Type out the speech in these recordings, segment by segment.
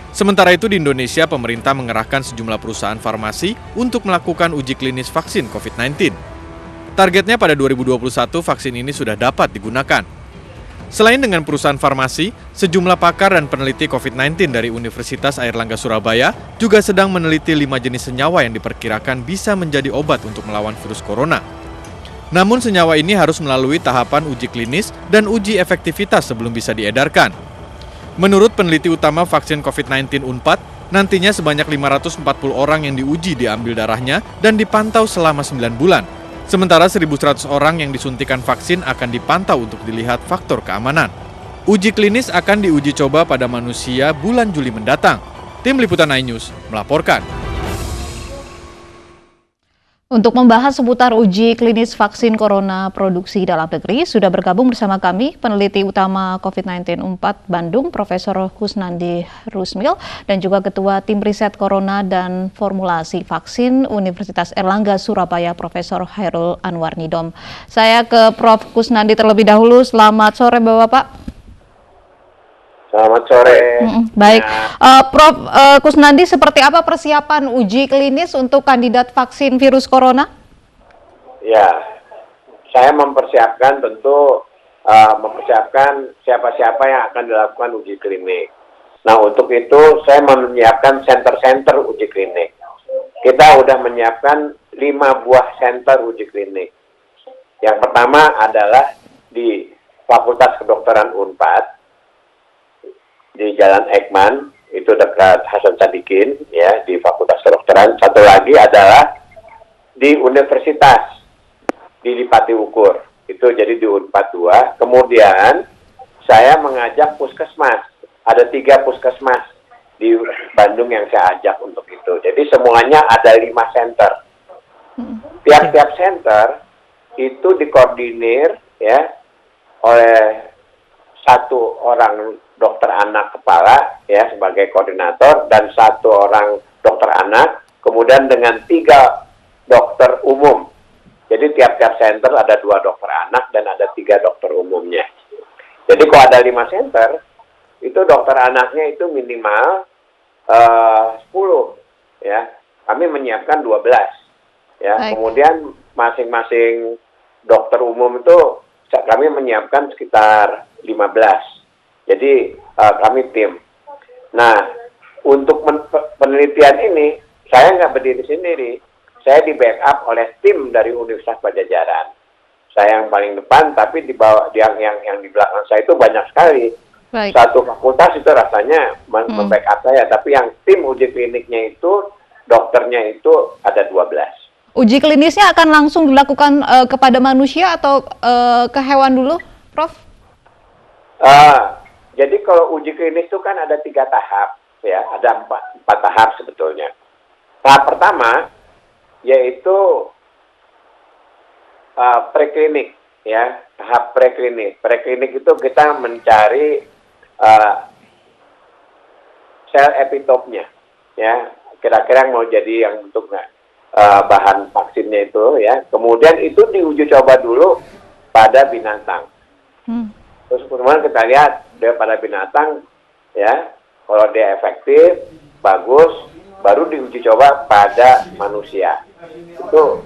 Sementara itu di Indonesia, pemerintah mengerahkan sejumlah perusahaan farmasi untuk melakukan uji klinis vaksin COVID-19. Targetnya pada 2021 vaksin ini sudah dapat digunakan. Selain dengan perusahaan farmasi, sejumlah pakar dan peneliti COVID-19 dari Universitas Airlangga Surabaya juga sedang meneliti 5 jenis senyawa yang diperkirakan bisa menjadi obat untuk melawan virus corona. Namun senyawa ini harus melalui tahapan uji klinis dan uji efektivitas sebelum bisa diedarkan. Menurut peneliti utama vaksin COVID-19 UNPAD, nantinya sebanyak 540 orang yang diuji diambil darahnya dan dipantau selama 9 bulan. Sementara 1.100 orang yang disuntikan vaksin akan dipantau untuk dilihat faktor keamanan. Uji klinis akan diuji coba pada manusia bulan Juli mendatang. Tim Liputan iNews melaporkan. Untuk membahas seputar uji klinis vaksin corona produksi dalam negeri, sudah bergabung bersama kami peneliti utama COVID-19 UNPAD Bandung, Profesor Kusnandi Rusmil, dan juga Ketua Tim Riset Corona dan Formulasi Vaksin Universitas Airlangga Surabaya, Profesor Hairul Anwar Nidom. Saya ke Prof. Kusnandi terlebih dahulu. Selamat sore, Bapak-Bapak. Selamat sore. Baik, Prof. Kusnandi, seperti apa persiapan uji klinis untuk kandidat vaksin virus corona? Ya, saya mempersiapkan mempersiapkan siapa-siapa yang akan dilakukan uji klinik. Nah, untuk itu saya menyiapkan center-center uji klinik. Kita sudah menyiapkan 5 buah center uji klinik. Yang pertama adalah di Fakultas Kedokteran UNPAD, di Jalan Ekman, itu dekat Hasan Sadikin, ya, di Fakultas Kedokteran. Satu lagi adalah di Universitas, di Lipati Ukur, itu jadi di Unpad 2. Kemudian saya mengajak puskesmas, ada 3 puskesmas di Bandung yang saya ajak untuk itu. Jadi semuanya ada 5 center. Tiap-tiap center itu dikoordinir, ya, oleh 1 orang dokter anak kepala, ya, sebagai koordinator, dan 1 orang dokter anak, kemudian dengan 3 dokter umum. Jadi tiap-tiap center ada 2 dokter anak dan ada 3 dokter umumnya. Jadi kalau ada 5 center, itu dokter anaknya itu minimal 10, ya. Kami menyiapkan 12, ya. Baik. Kemudian masing-masing dokter umum itu kami menyiapkan sekitar 15. Jadi kami tim. Nah, untuk penelitian ini, saya nggak berdiri sendiri. Saya di backup oleh tim dari Universitas Padjadjaran. Saya yang paling depan, tapi di bawah yang di belakang saya itu banyak sekali. Baik. Satu fakultas itu rasanya membackup saya, tapi yang tim uji kliniknya itu, dokternya itu ada 12. Uji klinisnya akan langsung dilakukan kepada manusia atau ke hewan dulu, Prof? Jadi kalau uji klinis itu kan ada 3 tahap, ya, ada 4 tahap sebetulnya. Tahap pertama yaitu preklinik, ya, tahap preklinik. Preklinik itu kita mencari sel epitopnya, ya, kira-kira yang mau jadi yang untuk bahan vaksinnya itu, ya. Kemudian itu diuji coba dulu pada binatang. Terus kemudian kita lihat pada binatang, ya, kalau dia efektif, bagus, baru diuji coba pada manusia. Itu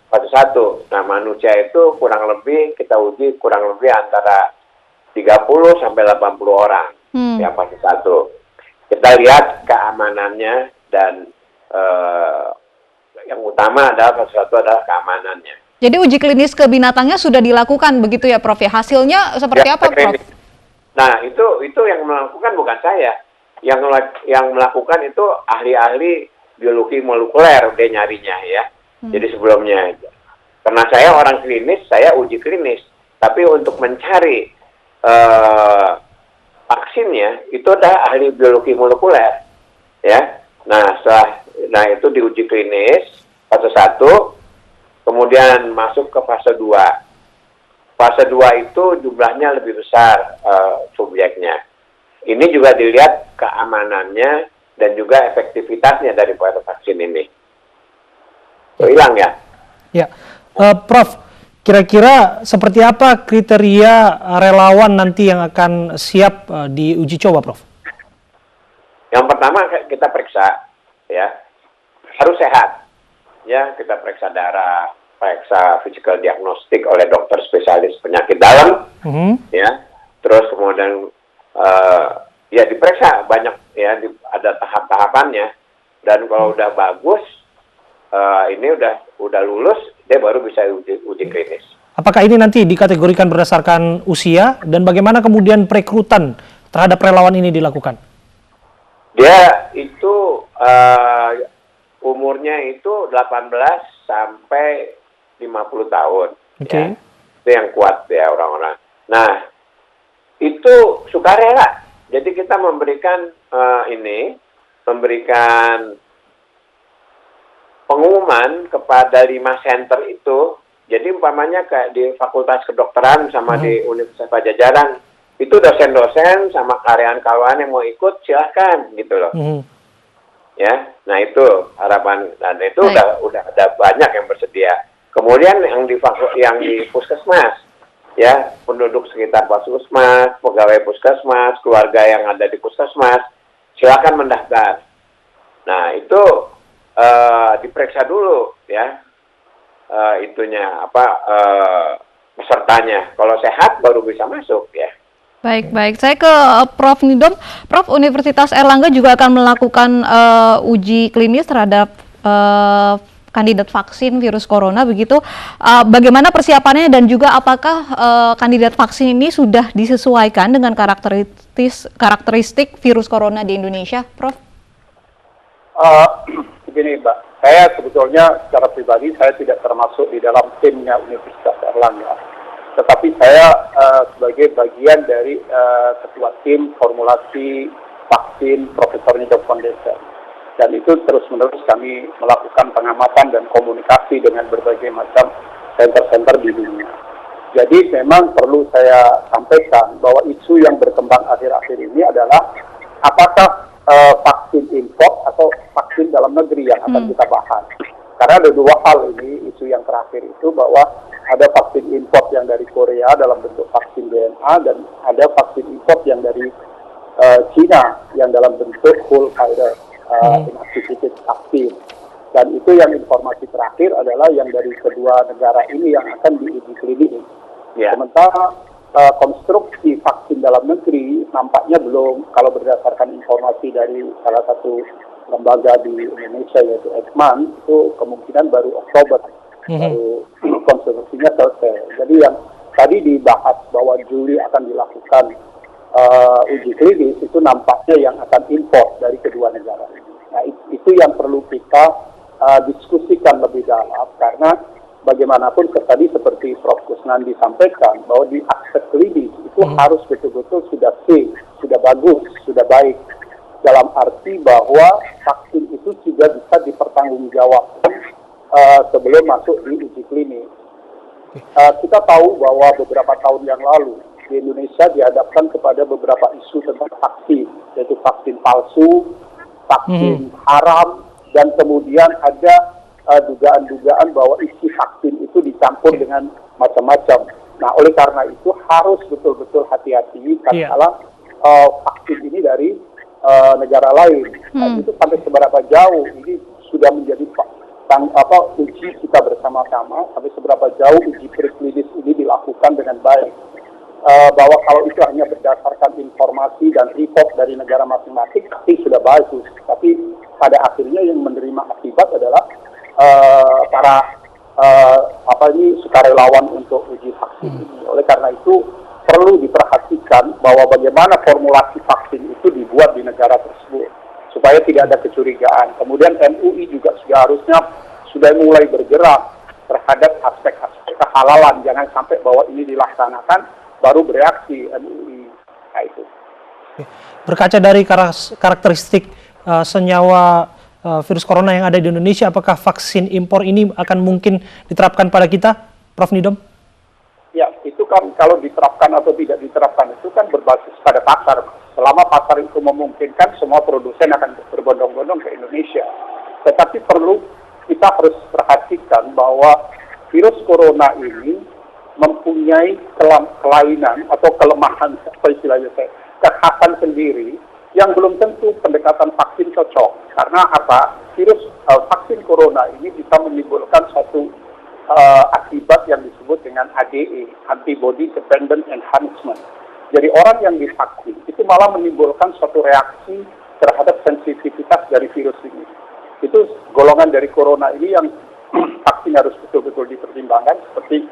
satu-satu. Nah, manusia itu kurang lebih kita uji kurang lebih antara 30 sampai 80 orang, yang fase 1. Kita lihat keamanannya dan yang utama adalah fase 1 adalah keamanannya. Jadi uji klinis ke binatangnya sudah dilakukan begitu ya, Prof? Ya, hasilnya seperti apa, Prof? Nah, itu yang melakukan bukan saya. Yang melakukan itu ahli-ahli biologi molekuler dia nyarinya, ya. Jadi sebelumnya, karena saya orang klinis, saya uji klinis. Tapi untuk mencari vaksinnya itu adalah ahli biologi molekuler, ya. Nah itu diuji klinis fase 1. Kemudian masuk ke fase 2. Fase 2 itu jumlahnya lebih besar subjeknya. Ini juga dilihat keamanannya dan juga efektivitasnya daripada vaksin ini. Hilang ya? Ya, Prof, kira-kira seperti apa kriteria relawan nanti yang akan siap diuji coba, Prof? Yang pertama kita periksa, ya, harus sehat, ya, kita periksa darah, periksa physical diagnostik oleh dokter spesialis penyakit dalam, ya, terus kemudian ya diperiksa banyak, ya, ada tahap-tahapannya, dan kalau udah bagus, ini udah lulus, dia baru bisa uji klinis. Apakah ini nanti dikategorikan berdasarkan usia dan bagaimana kemudian perekrutan terhadap relawan ini dilakukan? Dia itu umurnya itu 18 sampai 50 tahun. Oke. Ya. Itu yang kuat ya orang-orang. Nah, itu sukarela. Jadi kita memberikan pengumuman kepada 5 center itu. Jadi umpamanya kayak di Fakultas Kedokteran sama di Universitas Pajajaran, itu dosen-dosen sama karyawan-karyawan yang mau ikut silahkan gitu loh. Ya, nah itu harapan, dan itu udah ada banyak yang bersedia. Kemudian yang di puskesmas, ya, penduduk sekitar puskesmas, pegawai puskesmas, keluarga yang ada di puskesmas, silakan mendaftar. Nah itu diperiksa dulu, ya, pesertanya. Kalau sehat baru bisa masuk, ya. Baik. Saya ke Prof. Nidom. Prof, Universitas Airlangga juga akan melakukan uji klinis terhadap kandidat vaksin virus corona, begitu. Bagaimana persiapannya dan juga apakah kandidat vaksin ini sudah disesuaikan dengan karakteristik virus corona di Indonesia, Prof? Begini, Mbak. Saya sebetulnya secara pribadi saya tidak termasuk di dalam timnya Universitas Airlangga. Tetapi saya sebagai bagian dari ketua tim formulasi vaksin Profesor Nidom Foundation. Dan itu terus-menerus kami melakukan pengamatan dan komunikasi dengan berbagai macam center-center di dunia. Jadi memang perlu saya sampaikan bahwa isu yang berkembang akhir-akhir ini adalah apakah vaksin import atau vaksin dalam negeri yang akan kita bahas. Karena ada dua hal ini, isu yang terakhir itu bahwa ada vaksin import yang dari Korea dalam bentuk vaksin DNA dan ada vaksin import yang dari Cina yang dalam bentuk whole virus inactivated vaksin. Dan itu yang informasi terakhir adalah yang dari kedua negara ini yang akan diuji klinis. Ya. Sementara konstruksi vaksin dalam negeri nampaknya belum, kalau berdasarkan informasi dari salah satu lembaga di Indonesia yaitu Eijkman, itu kemungkinan baru Oktober baru konstruksinya selesai. Jadi yang tadi dibahas bahwa Juli akan dilakukan uji klinis itu nampaknya yang akan import dari kedua negara ini. Nah itu yang perlu kita diskusikan lebih dalam, karena bagaimanapun tadi seperti Prof. Kusnandi sampaikan bahwa di aspek klinis itu harus betul-betul sudah safe, sudah bagus, sudah baik, dalam arti bahwa vaksin itu juga bisa dipertanggungjawabkan sebelum masuk di uji klinis. Kita tahu bahwa beberapa tahun yang lalu di Indonesia dihadapkan kepada beberapa isu tentang vaksin, yaitu vaksin palsu, vaksin haram, dan kemudian ada dugaan-dugaan bahwa isi vaksin itu dicampur dengan macam-macam. Nah, oleh karena itu harus betul-betul hati-hati karena vaksin ini dari negara lain. Nah, itu sampai seberapa jauh ini sudah menjadi uji kita bersama-sama, sampai seberapa jauh uji preklinis ini dilakukan dengan baik. Bahwa kalau itu hanya berdasarkan informasi dan report dari negara masing-masing, pasti sudah bagus. Tapi pada akhirnya yang menerima akibat adalah para sukarelawan untuk uji vaksin ini. Oleh karena itu perlu diperhatikan bahwa bagaimana formulasi vaksin itu dibuat di negara tersebut supaya tidak ada kecurigaan. Kemudian MUI juga harusnya sudah mulai bergerak terhadap aspek-aspek kehalalan. Jangan sampai bahwa ini dilaksanakan baru bereaksi MUI. Nah, itu. Berkaca dari karakteristik senyawa virus corona yang ada di Indonesia, apakah vaksin impor ini akan mungkin diterapkan pada kita, Prof. Nidom? Ya, itu kan kalau diterapkan atau tidak diterapkan itu kan berbasis pada pasar. Selama pasar itu memungkinkan, semua produsen akan berbondong-bondong ke Indonesia. Tetapi kita harus perhatikan bahwa virus corona ini mempunyai kelainan atau kelemahan, apa istilahnya, kekhasan sendiri yang belum tentu pendekatan vaksin cocok. Karena apa? Virus vaksin corona ini bisa menimbulkan suatu akibat yang disebut dengan ADE, Antibody Dependent Enhancement. Jadi orang yang divaksin itu malah menimbulkan suatu reaksi terhadap sensitivitas dari virus ini. Itu golongan dari corona ini yang vaksin harus betul-betul dipertimbangkan, seperti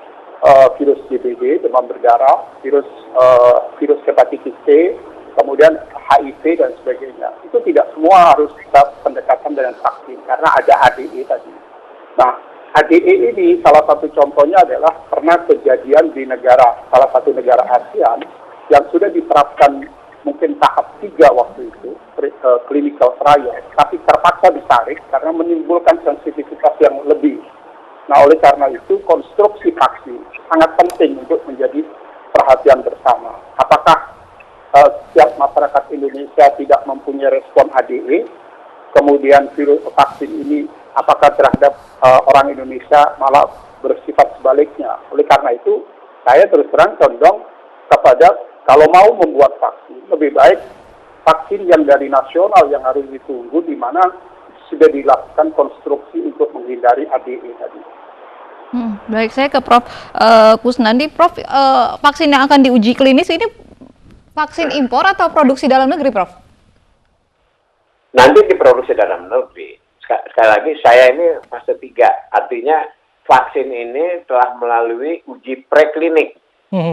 virus DBD, demam berdarah, virus hepatitis C, kemudian HIV dan sebagainya. Itu tidak semua harus kita pendekatan dengan vaksin karena ada ADE tadi. Nah, ADE ini salah satu contohnya adalah pernah kejadian di salah satu negara ASEAN yang sudah diterapkan mungkin tahap 3 waktu itu, clinical trial, tapi terpaksa ditarik karena menimbulkan sensitivitas yang lebih. Nah, oleh karena itu, konstruksi vaksin sangat penting untuk menjadi perhatian bersama. Apakah setiap masyarakat Indonesia tidak mempunyai respon ADE, kemudian virus vaksin ini apakah terhadap orang Indonesia malah bersifat sebaliknya. Oleh karena itu, saya terus terang condong kepada kalau mau membuat vaksin, lebih baik vaksin yang dari nasional yang harus ditunggu, di mana sudah dilakukan konstruksi untuk menghindari ADE tadi. Baik, saya ke Prof. Kusnandi. Prof, vaksin yang akan diuji klinis ini vaksin impor atau produksi dalam negeri, Prof? Nanti diproduksi dalam negeri. Sekali lagi, saya ini fase 3. Artinya vaksin ini telah melalui uji preklinik.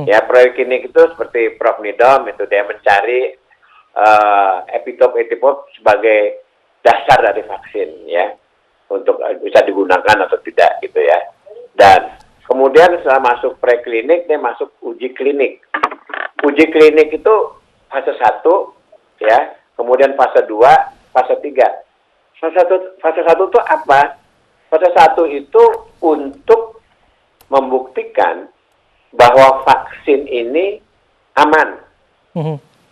Ya, preklinik itu seperti Prof. Nidom, itu dia mencari epitop sebagai dasar dari vaksin, ya, untuk bisa digunakan atau tidak, gitu ya. Dan kemudian setelah masuk preklinik, dia masuk uji klinik. Uji klinik itu fase 1, ya, kemudian fase 2, fase 3. Fase 1 itu apa? Fase 1 itu untuk membuktikan bahwa vaksin ini aman,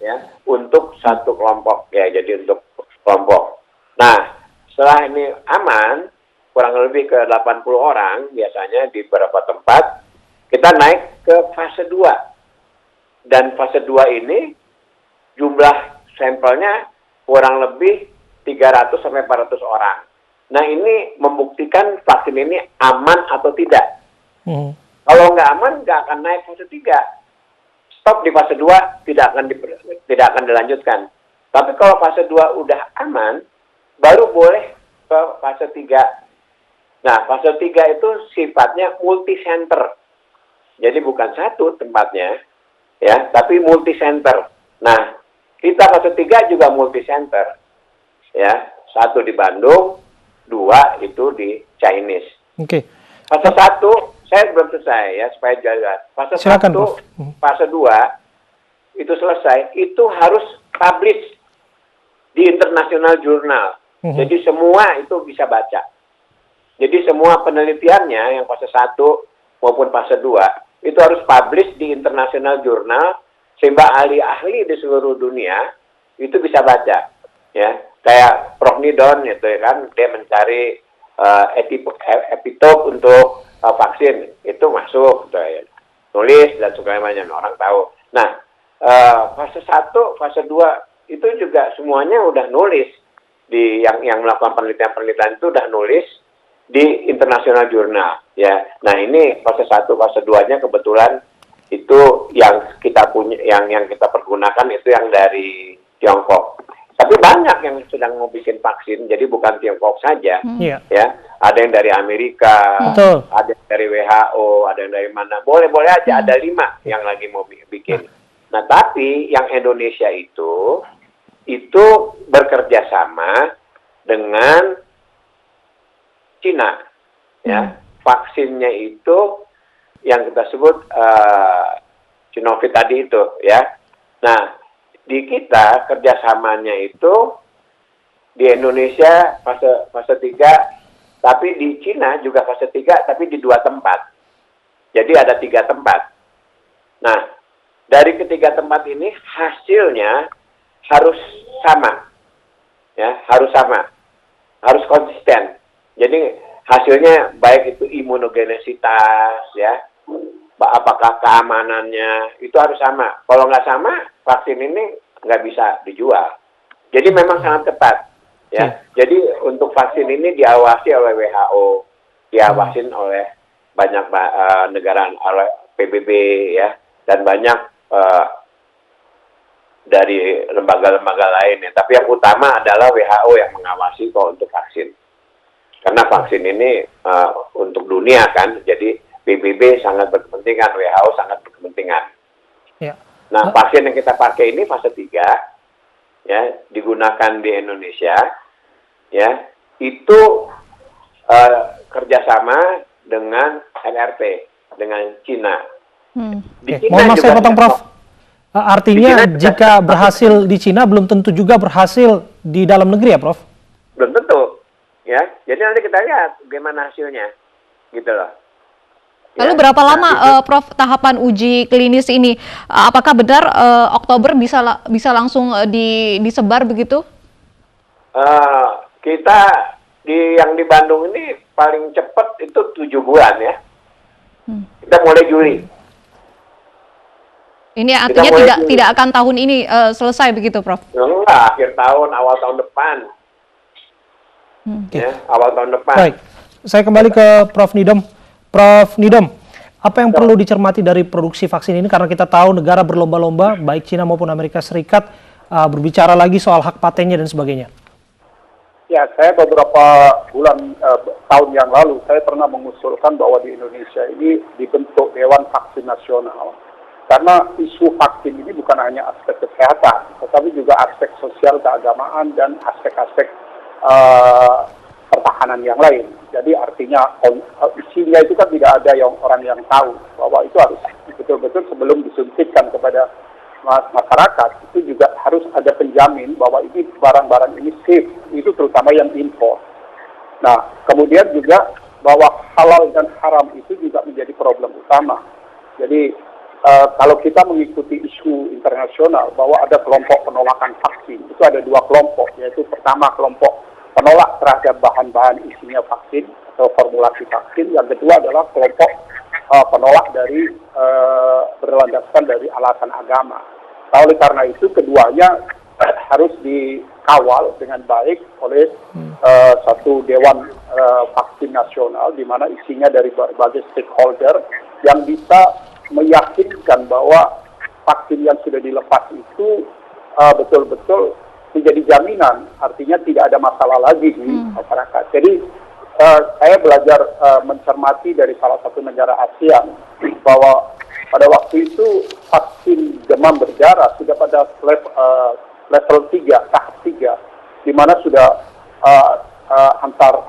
ya, untuk satu kelompok, ya, jadi untuk kelompok. Nah, setelah ini aman, kurang lebih ke 80 orang biasanya di beberapa tempat, kita naik ke fase 2. Dan fase 2 ini jumlah sampelnya kurang lebih 300 sampai 400 orang. Nah, ini membuktikan vaksin ini aman atau tidak. Kalau nggak aman, nggak akan naik fase 3. Stop di fase 2, tidak akan dilanjutkan. Tapi kalau fase 2 udah aman, baru boleh ke fase 3. Nah, fase 3 itu sifatnya multi-center. Jadi bukan satu tempatnya, ya, tapi multi-center. Nah, kita fase 3 juga multi-center. Ya, 1 di Bandung, 2 itu di Chinese. Oke. Fase 1, saya belum selesai, ya, supaya jelas. Fase 1, fase 2, itu selesai, itu harus publish di international journal. Jadi semua itu bisa baca. Jadi semua penelitiannya yang fase 1 maupun fase 2 itu harus publish di international journal sehingga ahli-ahli di seluruh dunia itu bisa baca. Ya, kayak Prof. Nidon itu kan, dia mencari epitop untuk vaksin, itu masuk, tulis dan sebagainya, orang tahu. Nah, fase 1, fase 2 itu juga semuanya udah nulis di yang melakukan penelitian itu udah nulis di international journal, ya. Nah, ini fase 1, fase 2-nya kebetulan itu yang kita punya, yang kita pergunakan itu yang dari Tiongkok. Tapi banyak yang sedang mau bikin vaksin, jadi bukan Tiongkok saja, ya. Ada yang dari Amerika, ada yang dari WHO, ada yang dari mana. Boleh-boleh aja, ada 5 yang lagi mau bikin. Nah, tapi yang Indonesia itu bekerja sama dengan Cina, ya. Vaksinnya itu yang kita sebut Sinovac tadi itu, ya. Nah, di kita kerjasamanya itu di Indonesia fase 3, tapi di Cina juga fase 3, tapi di 2 tempat. Jadi ada 3 tempat. Nah, dari ketiga tempat ini hasilnya harus sama, ya, harus sama, harus konsisten. Jadi hasilnya baik itu imunogenesitas, ya, apakah keamanannya itu harus sama. Kalau nggak sama, vaksin ini nggak bisa dijual. Jadi memang sangat ketat. Ya, jadi untuk vaksin ini diawasi oleh WHO, diawasin oleh banyak negara, oleh PBB ya, dan banyak dari lembaga-lembaga lain ya. Tapi yang utama adalah WHO yang mengawasi kok untuk vaksin. Karena vaksin ini untuk dunia kan, jadi PBB sangat berkepentingan, WHO sangat berkepentingan. Ya. Nah, vaksin yang kita pakai ini fase 3, ya, digunakan di Indonesia, ya, itu kerjasama dengan LRP, dengan Cina. Di Cina Mohon maaf saya potong, Prof. Artinya Cina jika berhasil di Cina belum tentu juga berhasil di dalam negeri ya, Prof? Belum tentu, ya. Jadi nanti kita lihat bagaimana hasilnya, gitu loh. Lalu berapa lama, Prof, tahapan uji klinis ini? Apakah benar Oktober bisa langsung disebar begitu? Kita yang di Bandung ini paling cepat itu 7 bulan ya. Kita mulai Juli. Ini artinya tidak akan tahun ini selesai begitu, Prof? Enggak, akhir tahun, awal tahun depan. Ya, awal tahun depan. Baik, saya kembali ke Prof Nidom. Prof Nidom, apa yang perlu dicermati dari produksi vaksin ini? Karena kita tahu negara berlomba-lomba, baik Cina maupun Amerika Serikat, berbicara lagi soal hak patennya dan sebagainya. Ya, saya beberapa tahun yang lalu, saya pernah mengusulkan bahwa di Indonesia ini dibentuk Dewan Vaksin Nasional. Karena isu vaksin ini bukan hanya aspek kesehatan, tetapi juga aspek sosial, keagamaan, dan aspek-aspek pertahanan yang lain. Jadi artinya isinya itu kan tidak ada orang yang tahu bahwa itu harus betul-betul sebelum disuntikkan kepada masyarakat, itu juga harus ada penjamin bahwa ini barang-barang ini safe, itu terutama yang impor. Nah, kemudian juga bahwa halal dan haram itu juga menjadi problem utama. Jadi kalau kita mengikuti isu internasional bahwa ada kelompok penolakan vaksin, itu ada 2 kelompok, yaitu pertama kelompok penolak terhadap bahan-bahan isinya vaksin atau formulasi vaksin, yang kedua adalah kelompok penolak dari berlandaskan dari alasan agama. Nah, oleh karena itu keduanya harus dikawal dengan baik oleh satu dewan vaksin nasional, di mana isinya dari berbagai stakeholder yang bisa meyakinkan bahwa vaksin yang sudah dilepas itu betul-betul menjadi jaminan, artinya tidak ada masalah lagi di masyarakat. Jadi saya belajar mencermati dari salah satu negara ASEAN bahwa pada waktu itu vaksin demam berdarah sudah pada level 3, tahap 3, di mana sudah antar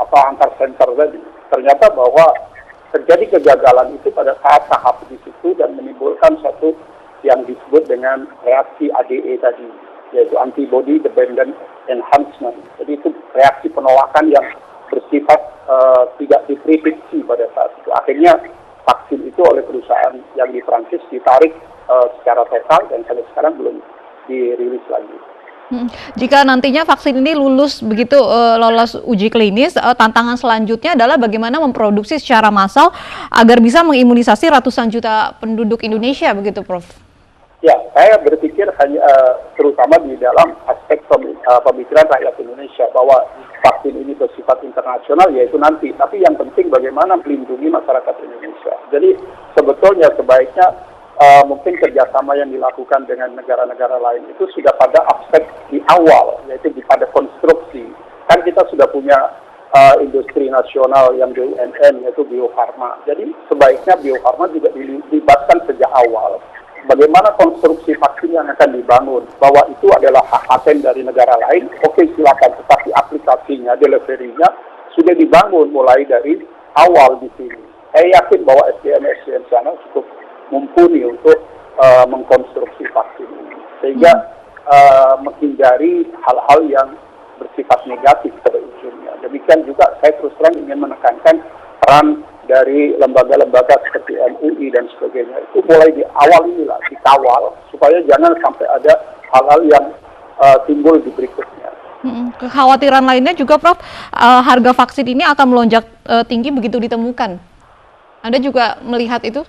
center tadi. Ternyata bahwa terjadi kegagalan itu pada saat tahap di situ dan menimbulkan satu yang disebut dengan reaksi ADE tadi, yaitu antibody dependent enhancement. Jadi itu reaksi penolakan yang bersifat tidak diprediksi pada saat itu. Akhirnya vaksin itu oleh perusahaan yang di Prancis ditarik secara total dan sampai sekarang belum dirilis lagi. Jika nantinya vaksin ini lolos uji klinis, tantangan selanjutnya adalah bagaimana memproduksi secara massal agar bisa mengimunisasi ratusan juta penduduk Indonesia, begitu, Prof? Ya, saya berpikir hanya terutama di dalam aspek pemikiran rakyat Indonesia bahwa vaksin ini bersifat internasional yaitu nanti. Tapi yang penting bagaimana melindungi masyarakat Indonesia. Jadi sebetulnya sebaiknya mungkin kerjasama yang dilakukan dengan negara-negara lain itu sudah pada aspek di awal, yaitu pada konstruksi. Kan kita sudah punya industri nasional yang BUMN, yaitu Bio Farma. Jadi sebaiknya Bio Farma juga dilibatkan sejak awal. Bagaimana konstruksi vaksin yang akan dibangun, bahwa itu adalah hak paten dari negara lain, oke silakan, tetapi aplikasinya, delivery-nya sudah dibangun mulai dari awal di sini. Saya yakin bahwa SDM sana cukup mumpuni untuk mengkonstruksi vaksin ini, sehingga menghindari hal-hal yang bersifat negatif pada ujungnya. Demikian juga saya terus terang ingin menekankan peran dari lembaga-lembaga seperti MUI dan sebagainya, itu mulai di awal inilah dikawal supaya jangan sampai ada hal-hal yang timbul di berikutnya. Kekhawatiran lainnya juga, Prof, harga vaksin ini akan melonjak tinggi begitu ditemukan. Anda juga melihat itu?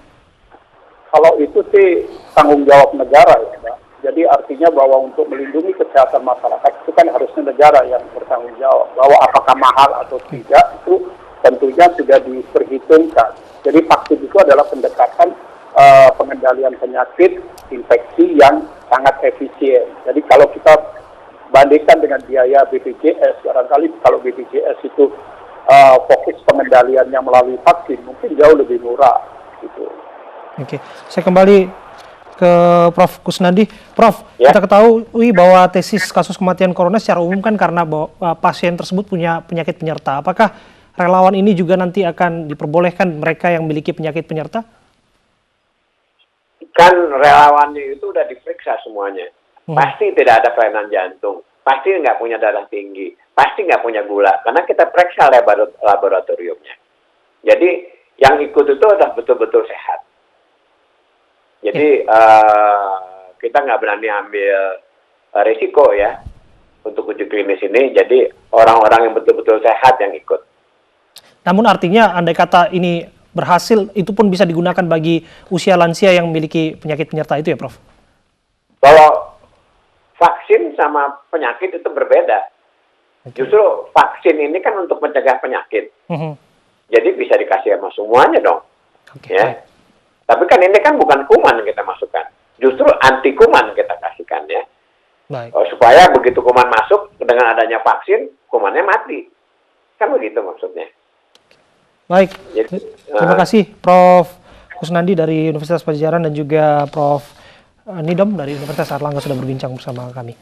Kalau itu sih tanggung jawab negara ya, Mbak. Jadi artinya bahwa untuk melindungi kesehatan masyarakat itu kan harusnya negara yang bertanggung jawab. Bahwa apakah mahal atau tidak itu tentunya sudah diperhitungkan. Jadi vaksin itu adalah pendekatan pengendalian penyakit infeksi yang sangat efisien. Jadi kalau kita bandingkan dengan biaya BPJS, barangkali kalau BPJS itu fokus pengendaliannya melalui vaksin mungkin jauh lebih murah gitu. Oke, saya kembali ke Prof. Kusnandi. Prof, Ya. kita ketahui bahwa tesis kasus kematian corona secara umum kan karena bahwa pasien tersebut punya penyakit penyerta. Apakah relawan ini juga nanti akan diperbolehkan mereka yang memiliki penyakit penyerta? Kan relawannya itu udah diperiksa semuanya. Pasti tidak ada kelainan jantung, pasti nggak punya darah tinggi, pasti nggak punya gula, karena kita periksa laboratoriumnya. Jadi yang ikut itu udah betul-betul sehat. Jadi kita nggak berani ambil risiko ya untuk uji klinis ini. Jadi orang-orang yang betul-betul sehat yang ikut. Namun artinya andai kata ini berhasil, itu pun bisa digunakan bagi usia lansia yang memiliki penyakit penyerta itu ya, Prof? Kalau vaksin sama penyakit itu berbeda. Justru vaksin ini kan untuk mencegah penyakit. Jadi bisa dikasih sama semuanya dong. Ya. Tapi kan ini kan bukan kuman yang kita masukkan. Justru anti kuman kita kasihkan ya. Baik. Supaya begitu kuman masuk, dengan adanya vaksin, kumannya mati. Kan begitu maksudnya. Baik. Jadi, Terima kasih Prof. Kusnandi dari Universitas Padjadjaran dan juga Prof. Nidom dari Universitas Airlangga sudah berbincang bersama kami.